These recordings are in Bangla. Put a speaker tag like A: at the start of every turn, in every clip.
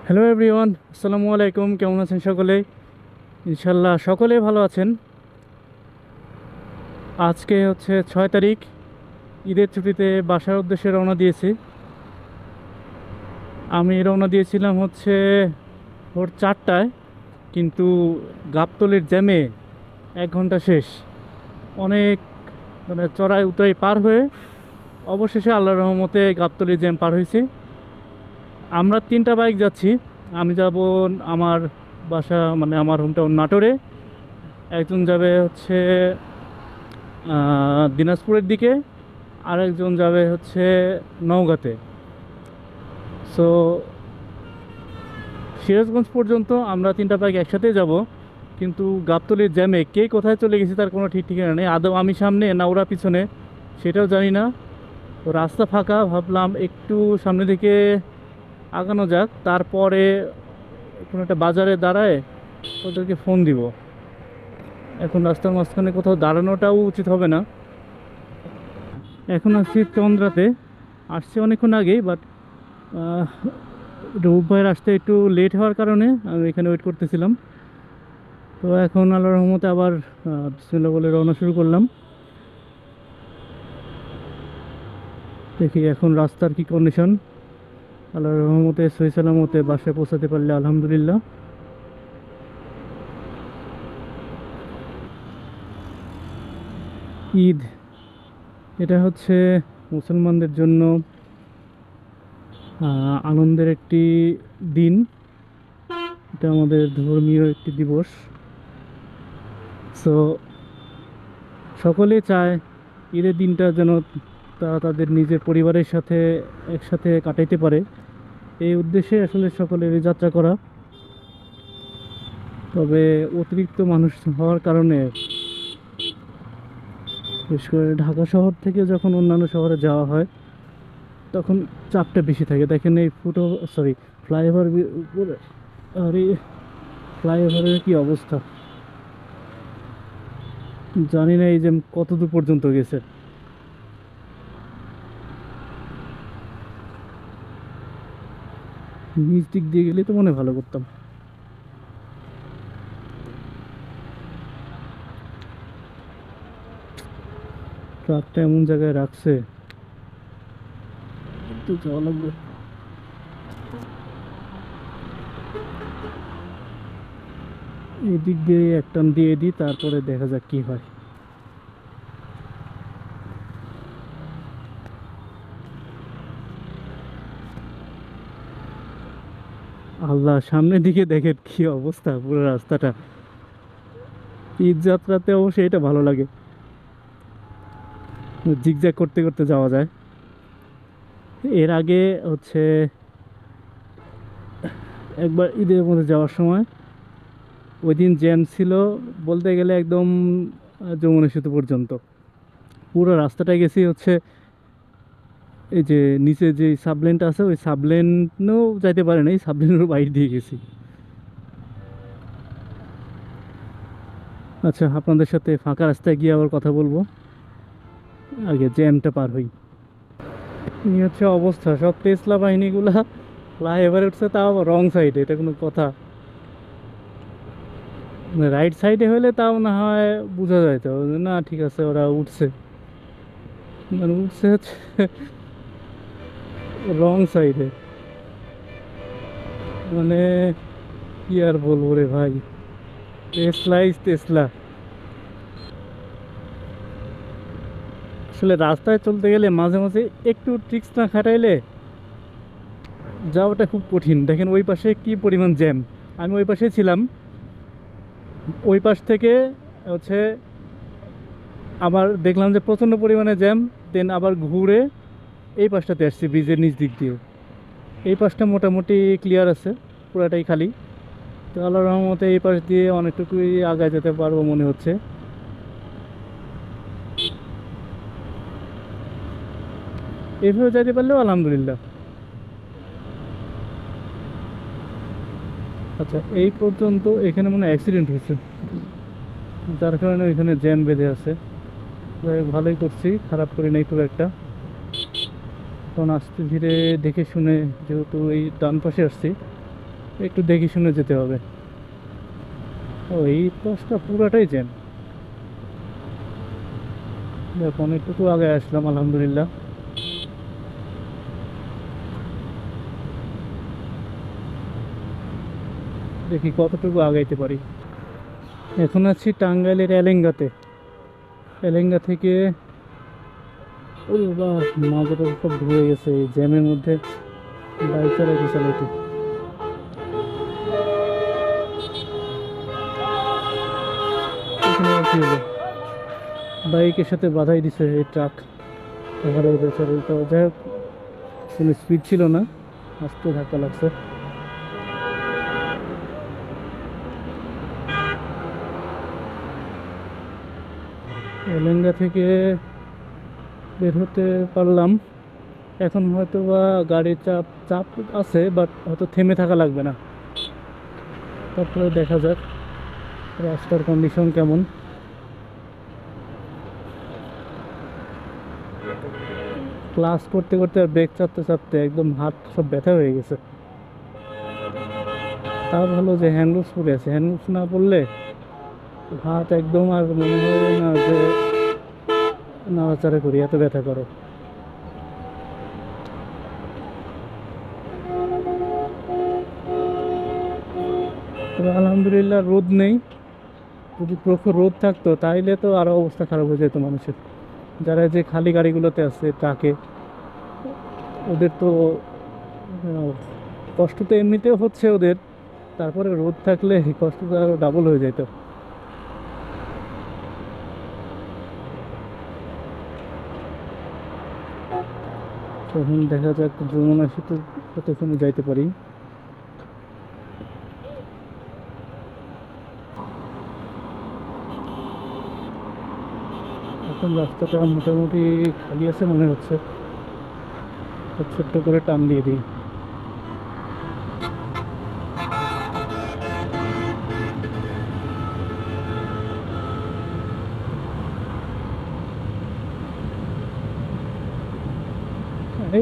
A: হ্যালো এভরিওয়ান, আসসালামু আলাইকুম। কেমন আছেন সকলে? ইনশাল্লাহ সকলেই ভালো আছেন। আজকে হচ্ছে 6 তারিখ, ঈদের ছুটিতে বাসার উদ্দেশ্যে রওনা দিয়েছি। আমি রওনা দিয়েছিলাম হচ্ছে ভোর 4টায়, কিন্তু গাবতলীর জ্যামে 1 ঘন্টা শেষ। অনেক মানে চড়াই উতরাই পার হয়ে অবশেষে আল্লাহর রহমতে গাবতলীর জ্যাম পার হয়েছি। আমরা 3টা বাইক যাচ্ছি। আমি যাব আমার বাসা মানে আমার হোমটাউন নাটোরে। একজন যাবে হচ্ছে দিনাজপুরের দিকে, আরেকজন যাবে হচ্ছে নওগাঁতে। সো সিরাজগঞ্জ পর্যন্ত আমরা 3টা বাইক একসাথে যাব, কিন্তু গাবতলীর জ্যামে কে কোথায় চলে গেছে তার কোনো ঠিক ঠিকানা নেই। আদৌ আমি সামনে না ওরা পিছনে সেটাও জানি না। তো রাস্তা ফাঁকা, ভাবলাম একটু সামনে দিকে আগানো যাক, তারপরে কোনো একটা বাজারে দাঁড়ায় ওদেরকে ফোন দিব। এখন রাস্তার মাঝখানে কোথাও দাঁড়ানোটাও উচিত হবে না। এখন আসছি চন্দ্রাতে, আসছে অনেকক্ষণ আগেই, বাট রূপ ভাইয়ের আসতে একটু লেট হওয়ার কারণে আমি এখানে ওয়েট করতেছিলাম। তো এখন আল্লাহর রহমতে আবার বিসমিল্লাহ বলে রওনা শুরু করলাম। দেখি এখন রাস্তার কি কন্ডিশন। আল্লাহর রহমতে সহি সালামতে বাসায় পৌঁছাতে পারলে আলহামদুলিল্লাহ। ঈদ, এটা হচ্ছে মুসলমানদের জন্য আনন্দের একটি দিন। এটা আমাদের ধর্মীয় একটি দিবস। সো সকলেই চায় ঈদের দিনটা যেন তারা তাদের নিজের পরিবারের সাথে একসাথে কাটাইতে পারে। এই উদ্দেশ্যে আসলে সকলের এই যাত্রা করা। তবে অতিরিক্ত মানুষ হওয়ার কারণে, বিশেষ করে ঢাকা শহর থেকে যখন অন্যান্য শহরে যাওয়া হয় তখন চাপটা বেশি থাকে। দেখেন এই ফ্লাইওভার উপরে, আর এই ফ্লাইওভারের কি অবস্থা জানি না, এই যে কত দূর পর্যন্ত গেছে। নিচ দিক দিয়ে গেলে তো মনে হয় ভালো করতাম। ট্রাকটা এমন জায়গায় রাখছে, একটু যাওয়া লাগবে। এই দিক দিয়ে এক টান দিয়ে দিই, তারপরে দেখা যাক কি হয়। আল্লাহ, সামনের দিকে দেখেন কি অবস্থা পুরো রাস্তাটা। ঈদ যাত্রাতে অবশ্যই এটা ভালো লাগে, জিগজ্যাগ করতে করতে যাওয়া যায়। এর আগে হচ্ছে একবার ঈদের মধ্যে যাওয়ার সময় ওই দিন জ্যাম ছিল বলতে গেলে একদম যমুনা সেতু পর্যন্ত। পুরো রাস্তাটা গেছি হচ্ছে এই যে নিচে যে সাবলেনটা আছে ওই সাবলেনও যাইতে পারে নাই, সাবলেনের বাইরে দিয়ে গেছি। আচ্ছা, আপনাদের সাথে ফাঁকা রাস্তায় গিয়ে আবার কথা বলবো, আগে জ্যামটা পার হই। এই হচ্ছে অবস্থা, সব টেসলা বাহিনীগুলা ফ্লাইওভারে উঠছে, তাও আবার রং সাইডে। এটা কোনো কথা? মানে রাইট সাইডে হলে তাও না হয় বোঝা যাইতো যে না ঠিক আছে ওরা উঠছে, মানে উঠছে হচ্ছে রং সাইডে। মানে কি আর বলবো রে ভাই, টেসলা ইজ টেসলা। আসলে রাস্তায় চলতে গেলে মাঝে মাঝে একটু ট্রিক্স না খাটাইলে যাওয়াটা খুব কঠিন। দেখেন ওই পাশে কি পরিমাণ জ্যাম। আমি ওই পাশে ছিলাম, ওই পাশ থেকে হচ্ছে আবার দেখলাম যে প্রচণ্ড পরিমাণে জ্যাম। দেন আবার ঘুরে এই পাশটাতে আসছি ব্রিজের নিচ দিক দিয়ে। এই পাশটা মোটামুটি ক্লিয়ার আছে, পুরাটাই খালি। তো আল্লাহর রহমতে এই পাশ দিয়ে অনেকটুকুই আগায় যেতে পারবো মনে হচ্ছে। এইভাবে যাইতে পারলেও আলহামদুলিল্লাহ। আচ্ছা, এই পর্যন্ত এখানে মনে হয় অ্যাক্সিডেন্ট হয়েছে, যার কারণে ওইখানে জ্যাম বেঁধে আছে। যাই হোক, ভালোই করছি, খারাপ করি নাই খুব একটা। কারণ আস্তে ধীরে দেখে শুনে, যেহেতু এই ডান পাশে আসছি, একটু দেখে শুনে যেতে হবে। ও এই পাশটা পুরাটাই জ্যাম। দেখো অনেকটুকু আগে আসলাম আলহামদুলিল্লাহ। দেখি কতটুকু আগাইতে পারি। এখন আছি টাঙ্গাইলের এলেঙ্গাতে। এলেঙ্গা থেকে ওই বা মাজাটা সব ধুয়ে গেছে এই জ্যামের মধ্যে। বাইক চালাইতে চালাইতে এখানে আর কি হলো, বাইকের সাথে বাধাই দিছে এই ট্রাক। এবারে বেচারে তো যাই হোক, কোনো স্পিড ছিল না, আস্তে ধাক্কা লাগছে। এলেঙ্গা থেকে বের হতে পারলাম। এখন হয়তো বা গাড়ির চাপ চাপ আছে, বাট হয়তো থেমে থাকা লাগবে না। তারপরে দেখা যাক রাস্তার কন্ডিশন কেমন। ক্লাস করতে করতে আর ব্রেক চাপতে চাপতে একদম হাত সব ব্যথা হয়ে গেছে। তাও ভালো যে হ্যান্ডগ্লোভস পরে আছে, হ্যান্ডগ্লোভস না পরলে হাত একদম আর মনে হয় না যে নাড়াচাড়া করি, এত ব্যথা করে। তবে আলহামদুলিল্লাহ রোদ নেই। যদি প্রখর রোদ থাকতো তাইলে তো আরো অবস্থা খারাপ হয়ে যেত মানুষের। যারা যে খালি গাড়িগুলোতে আছে ট্রাকে, ওদের তো কষ্ট তো এমনিতেও হচ্ছে ওদের, তারপরে রোদ থাকলে কষ্ট তো আরো ডাবল হয়ে যেত। তখন দেখা যাক যমুনা সেতু কতক্ষণে যাইতে পারি। এখন রাস্তাটা মোটামুটি খালি আছে মনে হচ্ছে, ছোট্ট করে টান দিয়ে দিই।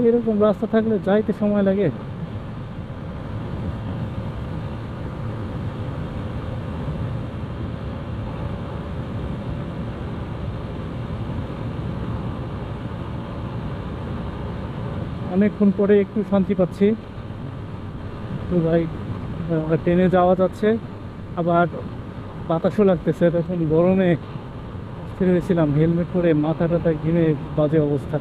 A: এরকম রাস্তা থাকলে যাইতে সময় লাগে। অনেকক্ষণ পরে একটু শান্তি পাচ্ছি। তো ভাই ট্রেনে যাওয়া যাচ্ছে, আবার বাতাসও লাগতেছে। তখন গরমে অস্থির হয়েছিলাম, হেলমেট পরে মাথা টাথা ঘিরে বাজে অবস্থা।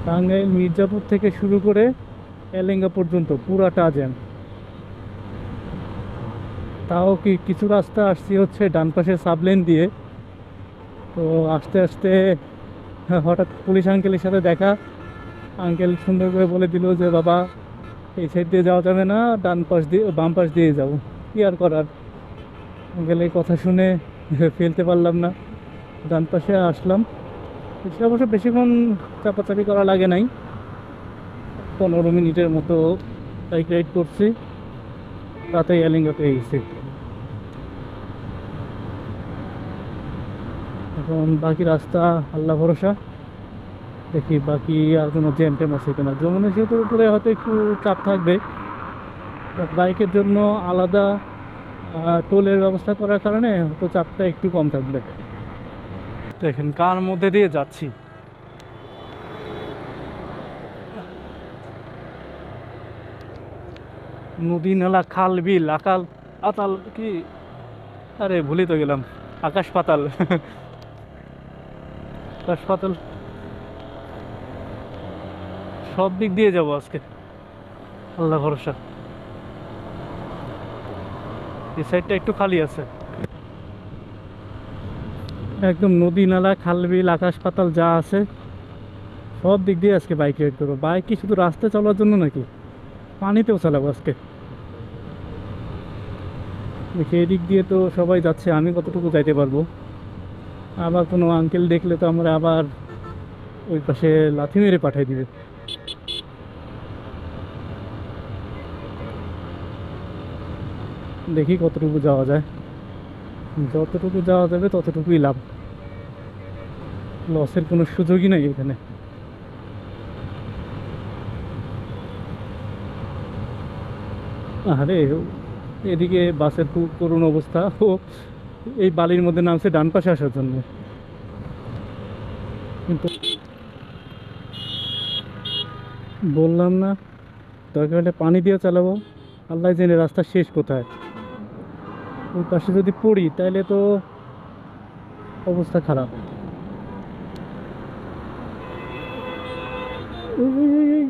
A: টাঙ্গাইল মির্জাপুর থেকে শুরু করে এলেঙ্গা পর্যন্ত পুরাটা জ্যাম। তাও কি কিছু রাস্তা আসছি হচ্ছে ডান পাশে সাবলেন দিয়ে। তো আস্তে আস্তে হঠাৎ পুলিশ আঙ্কেলের সাথে দেখা। আঙ্কেল সুন্দর করে বলে দিল যে বাবা এই সাইড দিয়ে যাওয়া যাবে না, ডান পাশ দিয়ে বাম পাশ দিয়ে যাবো। কি আর করার, আঙ্কেলের কথা শুনে ফেলতে পারলাম না, ডান পাশে আসলাম। সে অবশ্য বেশিক্ষণ চাপাচাপি করা লাগে নাই, 15 মিনিটের মতো বাইক রাইড করছি, তাতেই এলিঙ্গা পেয়ে গেছি। এখন বাকি রাস্তা আল্লাহ ভরসা, দেখি বাকি আর কোনো জ্যাম ট্যাম আছে কিনা। যমুনা সেতুর উপরে হয়তো একটু চাপ থাকবে, বাইকের জন্য আলাদা টোলের ব্যবস্থা করার কারণে হয়তো চাপটা একটু কম থাকবে। দেখেন কার মধ্যে দিয়ে যাচ্ছি। নদী নালা খাল বিল আকাল আতাল কি, আরে ভুলে তো গেলাম, আকাশ পাতাল আকাশ পাতাল সব দিক দিয়ে যাবো আজকে, আল্লাহ ভরসা। এই সাইডটা একটু খালি আছে, একদম নদী নালা খাল বিল আকাশ পাতাল যা আছে সব দিক দিয়ে আজকে বাইক রাইড করবো। বাইক কি শুধু রাস্তায় চলার জন্য নাকি, পানিতেও চালাবো আজকে। দেখি এদিক দিয়ে তো সবাই যাচ্ছে, আমি কতটুকু যাইতে পারবো। আবার কোনো আঙ্কেল দেখলে তো আমরা আবার ওই পাশে লাথি মেরে পাঠিয়ে দিবে। দেখি কতটুকু যাওয়া যায়, যতটুকু যাওয়া যাবে ততটুকুই লাভ, লসের কোনো সুযোগই নেই এখানে। আরে এদিকে বাসের খুব করুণ অবস্থা। ও এই বালির মধ্যে নামছে ডান পাশে আসার জন্য, কিন্তু বললাম না, দরকার হলে পানি দিয়ে চালাবো। আল্লাহ জেনে রাস্তার শেষ কোথায়। ওই পাশে যদি পড়ি তাহলে তো অবস্থা খারাপ। এই, এই, এই, এই,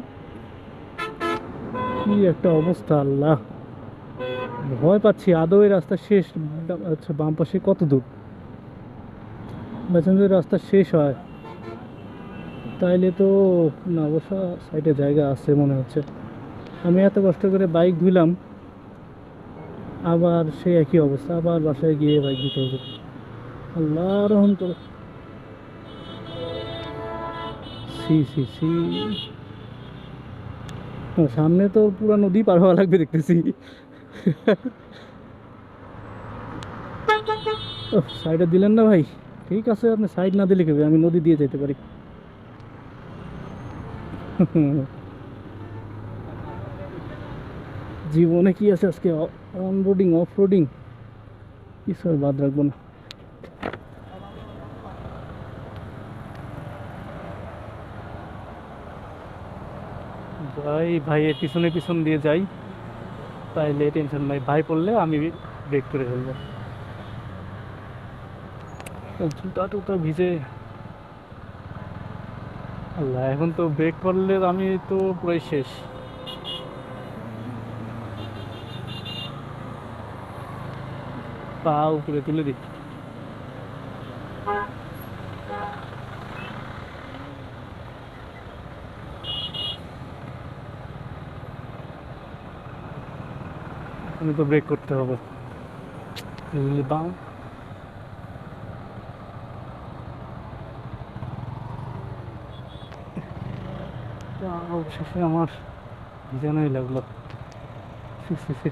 A: কি একটা অবস্থা আল্লাহ! ভয় পাচ্ছি আদৌ এই রাস্তা শেষ। আচ্ছা, বাম পাশে কত দূর? পেছন যদি রাস্তা শেষ হয় তাইলে তো, না অবশ্য সাইডে জায়গা আছে মনে হচ্ছে। আমি এত কষ্ট করে বাইক ধুইলাম, আবার সেই একই অবস্থা, আবার বাসায় গিয়ে বাইক ধুতে হবে। আল্লাহ রহম করো। সি সি সি, সামনে তো পুরো নদী পার হওয়া লাগবে দেখতেছি। সাইডে দিলেন না ভাই? ঠিক আছে, আপনি সাইড না দিলে কেবে, আমি নদী দিয়ে যেতে পারি। জীবনে কি আছে আজকে, অনবোর্ডিং অফ রোডিং কিছু আর বাদ রাখবো না। ভাই ভাইয়ের পিছনে পিছন দিয়ে যাই, তাইলে টেনশন নাই। ভাই পড়লে আমি ব্রেক করে ফেলবো। জুতা টুতা ভিজে। আল্লাহ, এখন তো ব্রেক করলে আমি তো পুরাই শেষ। পা উপরে তুলে দিই। আমি তো ব্রেক করতে হবে। বাম, অবশেষে আমার ভিজানোই লাগলো। ছি, ছি, ছি।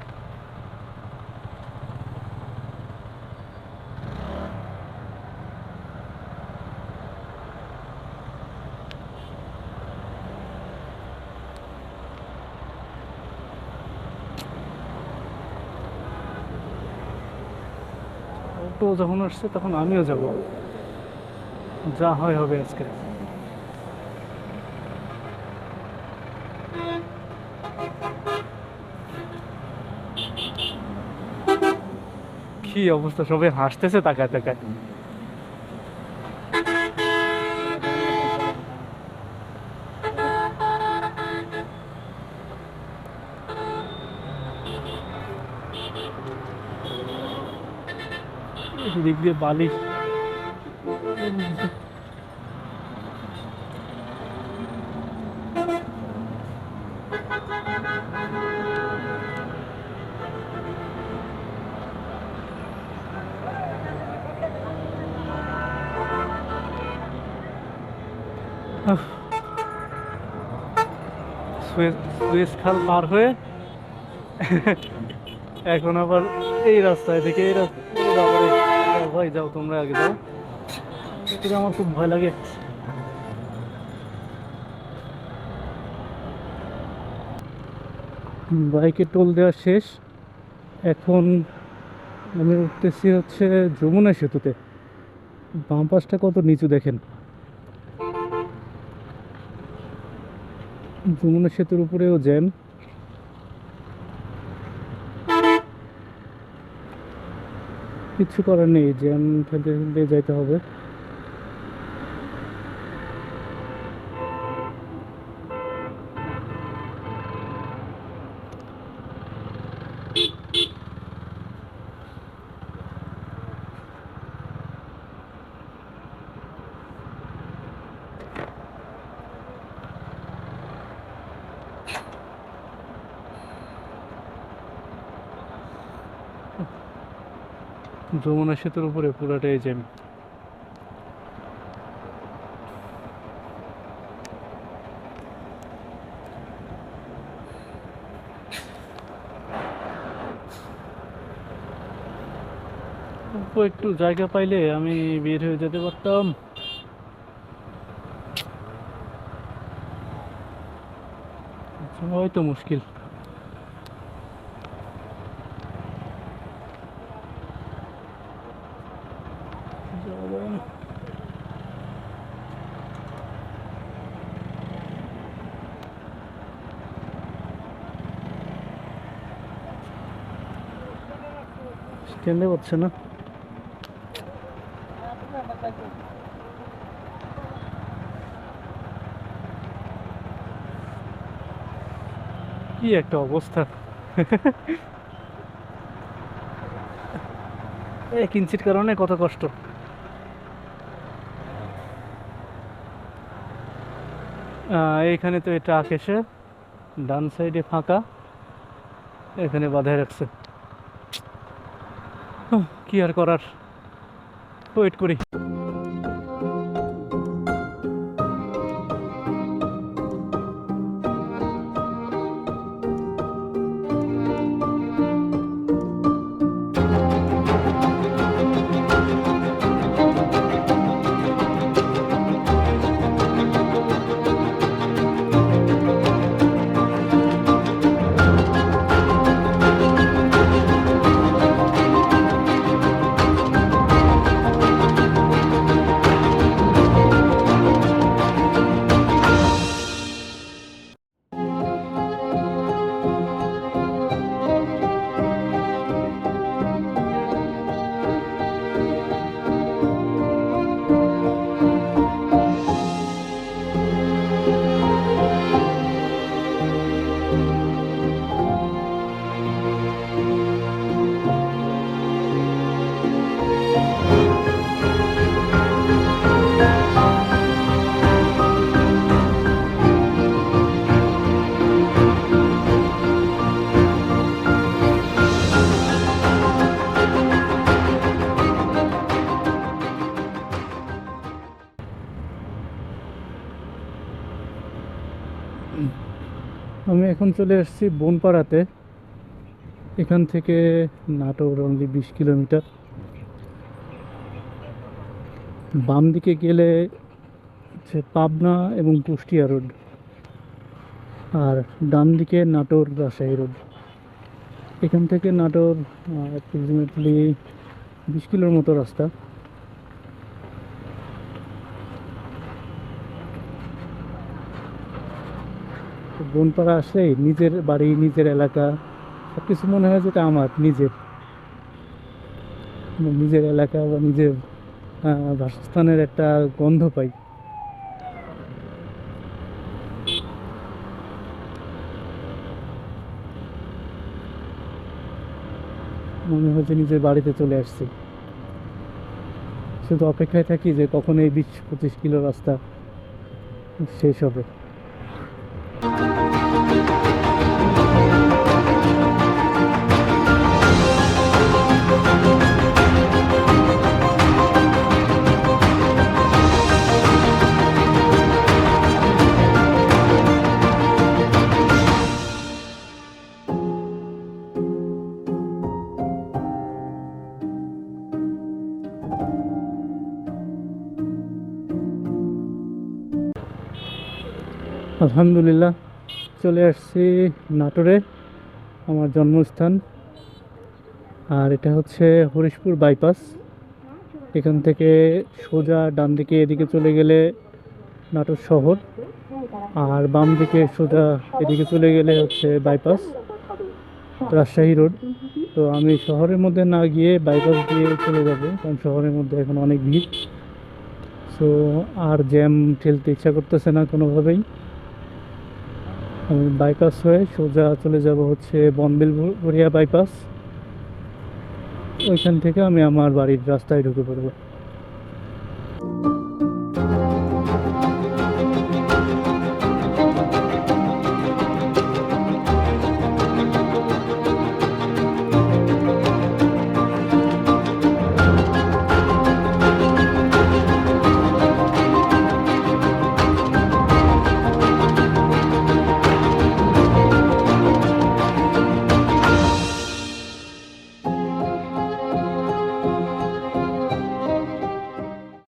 A: অটো যখন আসছে তখন আমিও যাব, যা হয় হবে আজকে। কি অবস্থা, সবাই হাসতেছে তাকায় তাকায়। দিক দিয়ে বালি। আহ, সুয়েজ খাল পার হয়ে এখন আবার এই রাস্তায় থেকে এই রাস্তায়, ভাই যাও তোমরা আগে যাও, এটা আমার খুব ভয় লাগে। বাইকে টোল দেওয়া শেষ। এখন আমি উঠতেছি হচ্ছে যমুনা সেতুতে। বাম পাশটা কত নিচু দেখেন। যমুনা সেতুর উপরেও জ্যাম। কিচ্ছু করার নেই, জ্যাম ঠেলতে ঠেলতে যাইতে হবে। যমুনা সেতুর উপরে পুরাটাই জ্যাম। অল্প একটু জায়গা পাইলে আমি বের হয়ে যেতে পারতাম। হয়তো মুশকিল। স্ট্যান্ডে হচ্ছে না। কি একটা অবস্থা! এই কিঞ্চিত কারণে কত কষ্ট। এইখানে তো এটা এসে ডান সাইডে ফাঁকা, এখানে বাধায় রাখছে। কি আর করার, ওয়েট করি। আমি এখন চলে আসছি বনপাড়াতে। এখান থেকে নাটোর অনলি 20 কিলোমিটার। বাম দিকে গেলে হচ্ছে পাবনা এবং কুষ্টিয়া রোড, আর ডান দিকে নাটোর রাজশাহী রোড। এখান থেকে নাটোর অ্যাপ্রক্সিমেটলি 20 কিলোর মতো রাস্তা। বনপাড়া আসলেই নিজের বাড়ি, নিজের এলাকা সব কিছু মনে হয় যেটা আমার নিজের নিজের এলাকা বা নিজের বাসস্থানের একটা গন্ধ পাই। মনে হয় যে নিজের বাড়িতে চলে আসছি। শুধু অপেক্ষায় থাকি যে কখন এই 20-25 কিলো রাস্তা শেষ হবে। আলহামদুলিল্লাহ চলে আসছি নাটোরে, আমার জন্মস্থান। আর এটা হচ্ছে হরিশপুর বাইপাস। এখান থেকে সোজা ডান দিকে এদিকে চলে গেলে নাটোর শহর, আর বাম দিকে সোজা এদিকে চলে গেলে হচ্ছে বাইপাস রাজশাহী রোড। তো আমি শহরের মধ্যে না গিয়ে বাইপাস দিয়ে চলে যাব, কারণ শহরের মধ্যে এখন অনেক ভিড়। সো আর জ্যাম ঠেলতে ইচ্ছা করতেছে না কোনোভাবেই। আমি বাইপাস হয়ে সোজা চলে যাব হচ্ছে বনবিলবরিয়া বাইপাস। ওইখান থেকে আমি আমার বাড়ির রাস্তায় ঢুকে পড়বো।